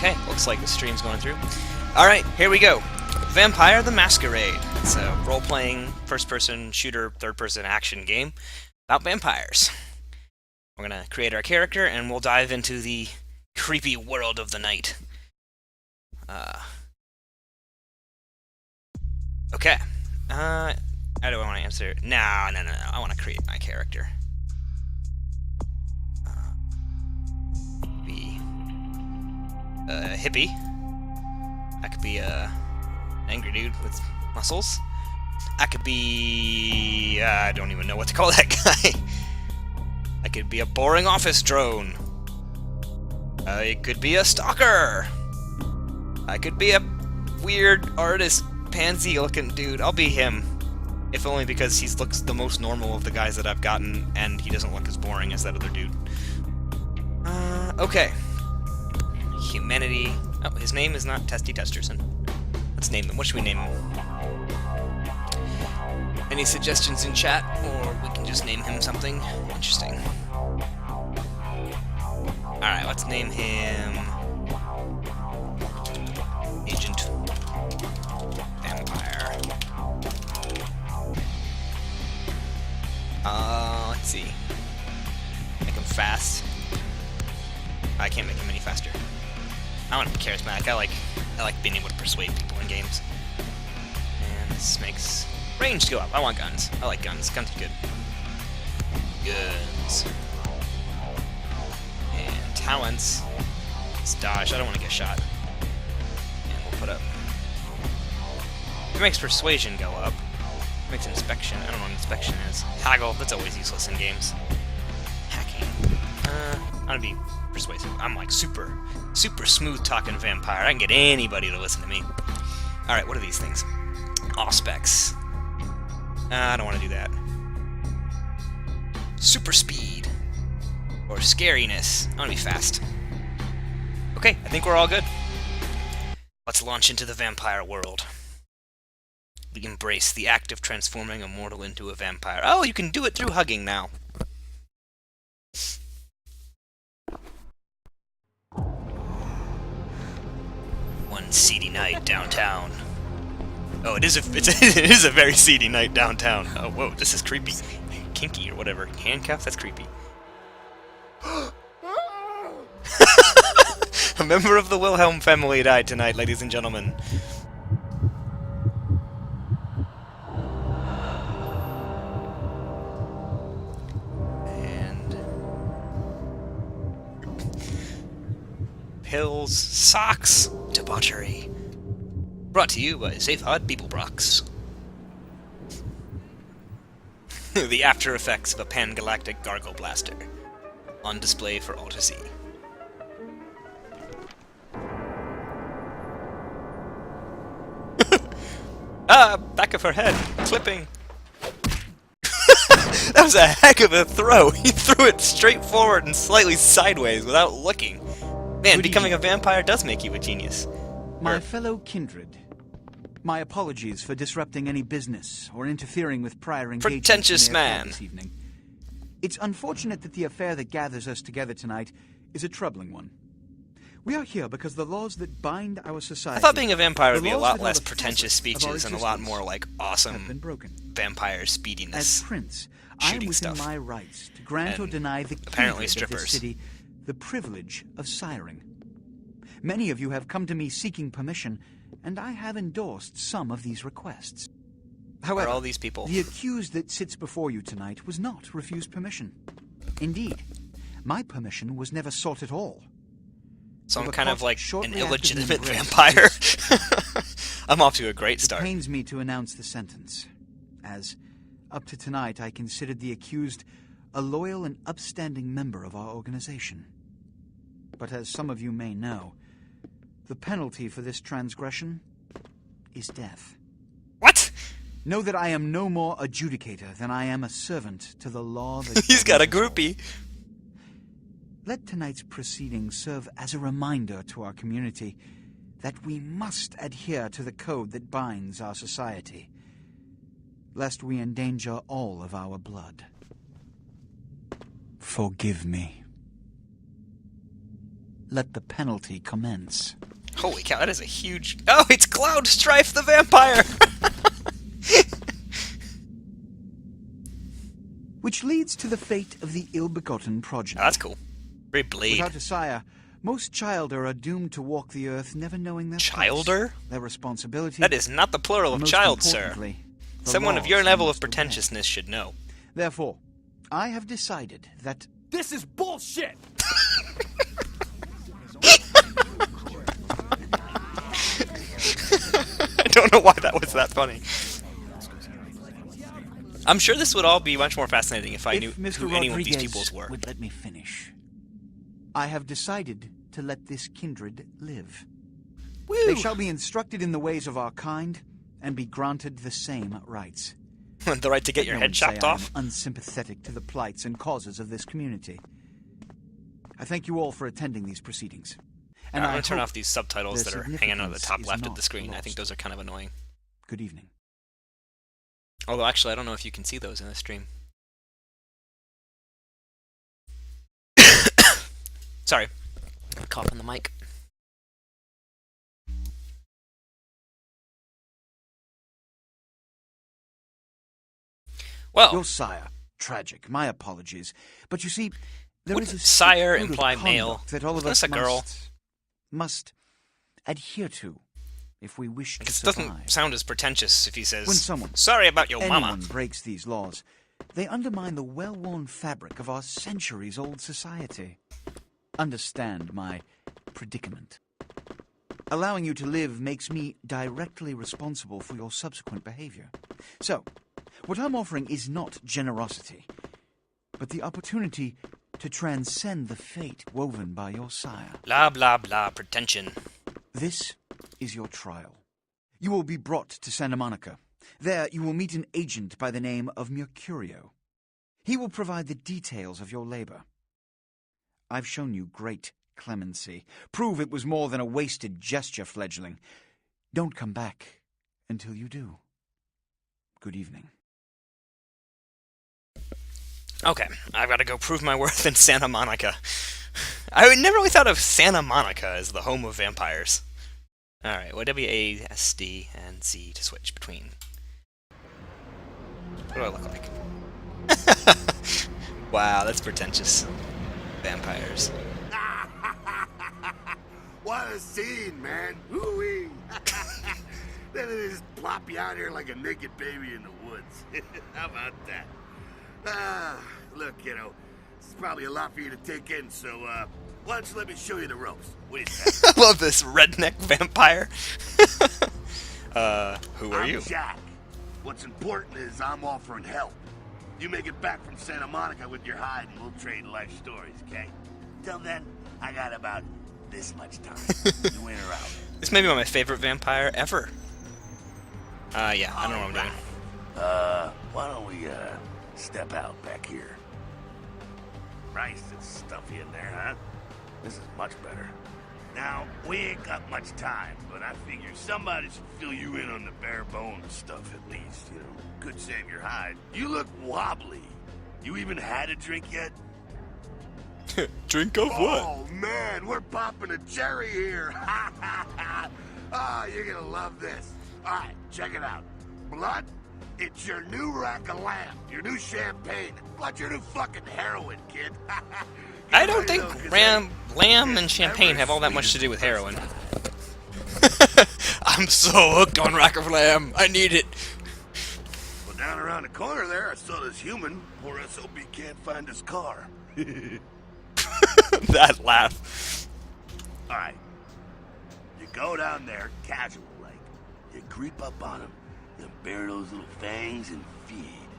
Okay, looks like the stream's going through. Alright, here we go. Vampire the Masquerade. It's a role-playing, first-person shooter, third-person action game about vampires. We're gonna create our character, and we'll dive into the creepy world of the night. Okay. How do I want to answer? No. I want to create my character. Be a hippie. I could be a angry dude with muscles. I could be... I don't even know what to call that guy. I could be a boring office drone. I could be a stalker. I could be a weird artist, pansy-looking dude. I'll be him. If only because he looks the most normal of the guys that I've gotten, and he doesn't look as boring as that other dude. Okay. Humanity. Oh, his name is not Testy Testerson. Let's name him. What should we name him? Any suggestions in chat, or we can just name him something interesting? Alright, let's name him... Agent Vampire. Let's see. Make him fast. I can't make him any faster. I want to be charismatic. I like being able to persuade people in games. And this makes range go up. I want guns. I like guns. Guns are good. Guns. And talents. Let's dodge. I don't want to get shot. And we'll put up. It makes persuasion go up. It makes inspection. I don't know what inspection is. Haggle. That's always useless in games. Hacking. I'm gonna be persuasive. I'm like super smooth talking vampire. I can get anybody to listen to me. Alright, what are these things? Auspex. I don't want to do that. Super speed. Or scariness. I want to be fast. Okay, I think we're all good. Let's launch into the vampire world. We embrace the act of transforming a mortal into a vampire. Oh, you can do it through hugging now. One seedy night downtown. Oh, it is a very seedy night downtown. Oh, whoa, this is creepy. Kinky or whatever. Handcuffs? That's creepy. A member of the Wilhelm family died tonight, ladies and gentlemen. And... pills, socks, debauchery. Brought to you by Safe Hod Beeblebrox. The after effects of a pan-galactic gargle blaster. On display for all to see. Back of her head. Clipping. That was a heck of a throw. He threw it straight forward and slightly sideways without looking. Man, becoming a vampire does make you a genius. My fellow kindred, my apologies for disrupting any business or interfering with prior engagements. Pretentious man. This evening. It's unfortunate that the affair that gathers us together tonight is a troubling one. We are here because the laws that bind our society... I thought being a vampire would be a lot less pretentious speeches and a lot more like awesome vampire speediness. As prince, I am within my rights to grant or deny the apparently kindred of this strippers. city the privilege of siring. Many of you have come to me seeking permission, and I have endorsed some of these requests. However, all these people? The accused that sits before you tonight was not refused permission. Indeed, my permission was never sought at all. So I'm kind of like an illegitimate vampire. I'm off to a great start. It pains me to announce the sentence, as up to tonight I considered the accused a loyal and upstanding member of our organization. But as some of you may know, the penalty for this transgression is death. What? Know that I am no more adjudicator than I am a servant to the law that... He's got a groupie. Let tonight's proceedings serve as a reminder to our community that we must adhere to the code that binds our society, lest we endanger all of our blood. Forgive me. let the penalty commence. Holy cow, that is a huge... Oh, it's Cloud Strife the vampire! Which leads to the fate of the ill-begotten progeny. Oh, that's cool. Very Blade. Without a sire, most childer are doomed to walk the earth never knowing their Childer? place, their responsibility. That is not the plural of most child, sir. importantly, the Someone of laws your they level of must obey. pretentiousness should know. Therefore, I have decided that... This is bullshit! I don't know why that was that funny. I'm sure this would all be much more fascinating if I knew Mr. who any of these Rodriguez peoples were. would let me finish. I have decided to let this kindred live. Woo! They shall be instructed in the ways of our kind and be granted the same rights. The right to get your No head one say chopped I am off? unsympathetic to the plights and causes of this community. I thank you all for attending these proceedings. I'm I going to turn hope off these subtitles their that are hanging out at the top significance left is of the not screen. I think lost. those are kind of annoying. Good evening. Although, actually, I don't know if you can see those in the stream. Sorry. Cough on the mic. Well, Your sire, tragic. My apologies. But you see, there is wouldn't a sire strict code of imply conduct male? that all of That's us a girl. must adhere to if we wish to it survive. doesn't sound as pretentious if he When says, someone, sorry about your anyone mama. breaks these laws, they undermine the well-worn fabric of our centuries-old society. Understand my predicament. Allowing you to live makes me directly responsible for your subsequent behavior. So, what I'm offering is not generosity, but the opportunity to transcend the fate woven by your sire. Blah, blah, blah, pretension. This is your trial. You will be brought to Santa Monica. There you will meet an agent by the name of Mercurio. He will provide the details of your labor. I've shown you great clemency. Prove it was more than a wasted gesture, fledgling. Don't come back until you do. Good evening. Okay, I've got to go prove my worth in Santa Monica. I never really thought of Santa Monica as the home of vampires. Alright, what W, A, S, D, and Z to switch between? What do I look like? Wow, that's pretentious. Vampires. What a scene, man. Hoo-wee. Then they just plop you out here like a naked baby in the woods. How about that? Look, kiddo, this is probably a lot for you to take in, so, why don't you let me show you the ropes? What do you think? I love this redneck vampire. Who are you? I'm Jack. What's important is I'm offering help. You make it back from Santa Monica with your hide and we'll trade life stories, okay? Till then, I got about this much time. You in or out? This may be my favorite vampire ever. Yeah, I don't know what I'm doing. Why don't we, step out back here? Christ, it's stuffy in there, huh? This is much better. Now, we ain't got much time, but I figure somebody should fill you in on the bare bones stuff at least, you know. Could save your hide. You look wobbly. You even had a drink yet? Drink of what? Oh, man, we're popping a cherry here. Oh, you're gonna love this. All right, check it out. Blood, it's your new rack of lamb, your new champagne, plus your new fucking heroin, kid. I don't think lamb and champagne have all that much to do with heroin. I'm so hooked on Rack of Lamb. I need it. Well, down around the corner there, I saw this human. Poor SOB can't find his car. That laugh. All right. You go down there, casual like. You creep up on him, you bare those little fangs and feed.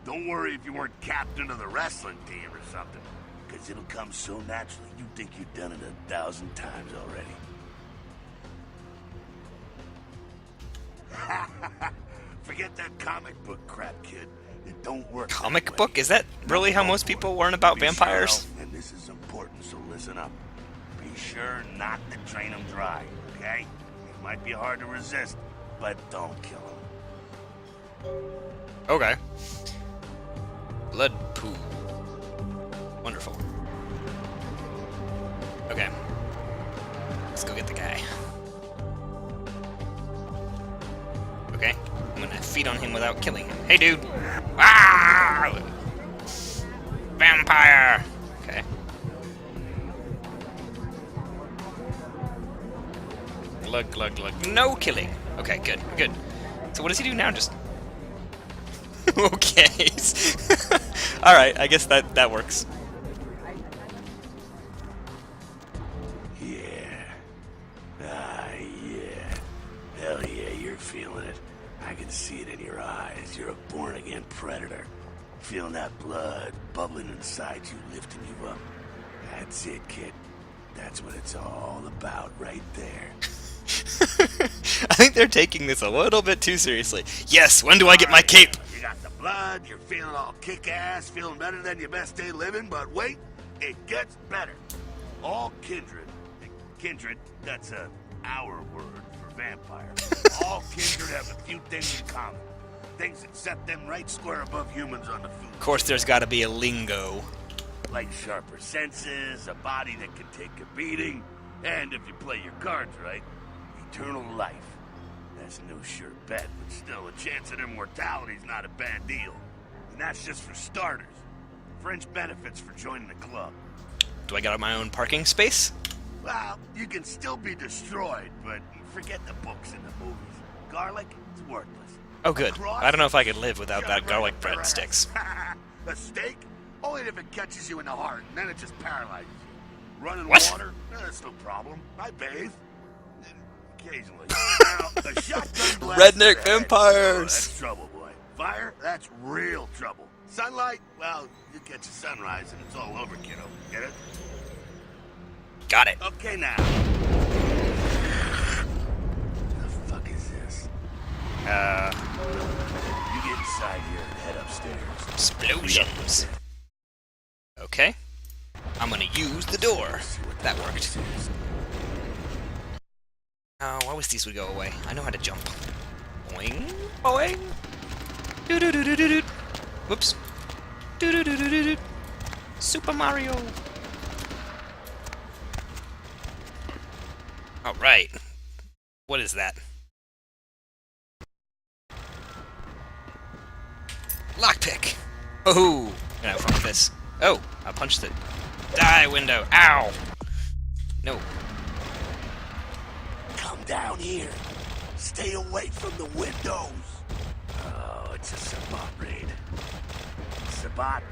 Don't worry if you weren't captain of the wrestling team or something, because it'll come so naturally you think you've done it 1,000 times already. Forget that comic book crap, kid. It don't work. Comic that way. book? Is that really how most people learn about Be vampires? sure, and this is important, so listen up. Be sure not to drain them dry, okay? It might be hard to resist, but don't kill them. Okay. Blood pool. Wonderful. Okay. let's go get the guy. Okay, I'm gonna feed on him without killing him. Hey, dude! Ah! Vampire! Okay. Glug, glug, glug. No killing! Okay, good, good. So what does he do now? Just... okay. Alright, I guess that works. Yeah. Ah, yeah. Hell yeah, you're feeling it. I can see it in your eyes. You're a born-again predator. Feeling that blood bubbling inside you, lifting you up. That's it, kid. That's what it's all about right there. I think they're taking this a little bit too seriously. Yes, when do I get my cape? You got the blood, you're feeling all kick-ass, feeling better than your best day living, but wait, it gets better. All kindred, that's our word for vampire. All kindred have a few things in common. Things that set them right square above humans on the food. Of course, there's gotta be a lingo. Like sharper senses, a body that can take a beating, and if you play your cards right, eternal life. That's no sure bet, but still, a chance at immortality's not a bad deal. And that's just for starters. Fringe benefits for joining the club. Do I got my own parking space? Well, you can still be destroyed, but forget the books and the movies. Garlic, it's worthless. Oh, good. I don't know if I could live without that garlic bread sticks. A steak? Only if it catches you in the heart, and then it just paralyzes you. Running What? water? That's no problem. I bathe. Occasionally. Now, a shotgun blast Redneck to the head. vampires. Oh, that's trouble, boy. Fire? That's real trouble. Sunlight? Well, you catch a sunrise and it's all over, kiddo. Get it? Got it. Okay, now. The fuck is this? You get inside here and head upstairs. Explosions. Okay. I'm gonna use the door. That worked. Oh, I wish these would go away. I know how to jump. Boing, boing. Doo doo doo doo doo doo. Whoops. Doo doo doo doo doo doo. Super Mario. All right. What is that? Lockpick. Oh, gonna have fun with this. Oh, I punched it. Die, window. Ow. No. Come down here. Stay away from the windows. Oh, it's a Sabat raid. Sabat,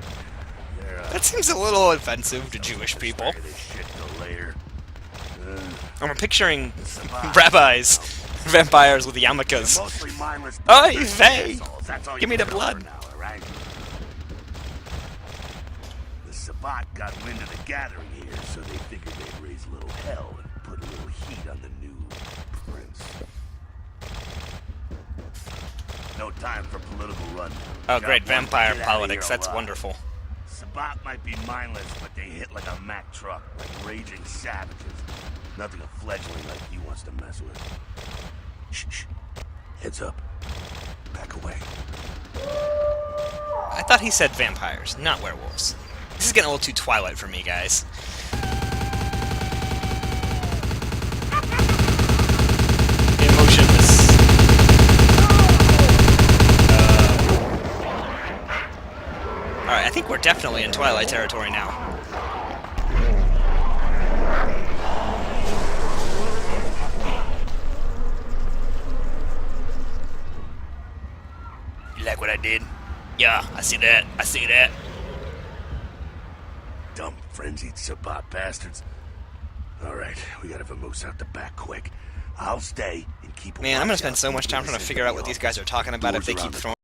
they're, That seems a little offensive to Jewish people. This shit till later. I'm picturing Sabat. rabbis, vampires with yarmulkes. Mostly mindless. Oy vey! assholes. That's all Give you me the get over blood. now, all right? The Sabat got wind of the gathering here, so they figured they'd raise a little hell and put a little heat on the new prince. No time for political run. Oh, great, Got one vampire kid outta politics. here That's alive. wonderful. Sabat might be mindless, but they hit like a Mack truck, like raging savages. Nothing a fledgling like you wants to mess with. Shh, shh. Heads up. Back away. I thought he said vampires, not werewolves. This is getting a little too Twilight for me, guys. Emotionless. Alright, I think we're definitely in Twilight territory now. You like what I did? Yeah, I see that. I see that. Dumb, frenzied Sabat bastards. Alright, we gotta vamoose out the back quick. I'll stay and keep a Man, I'm gonna watch spend out so for much time the trying to figure out what these guys are talking about if they keep throwing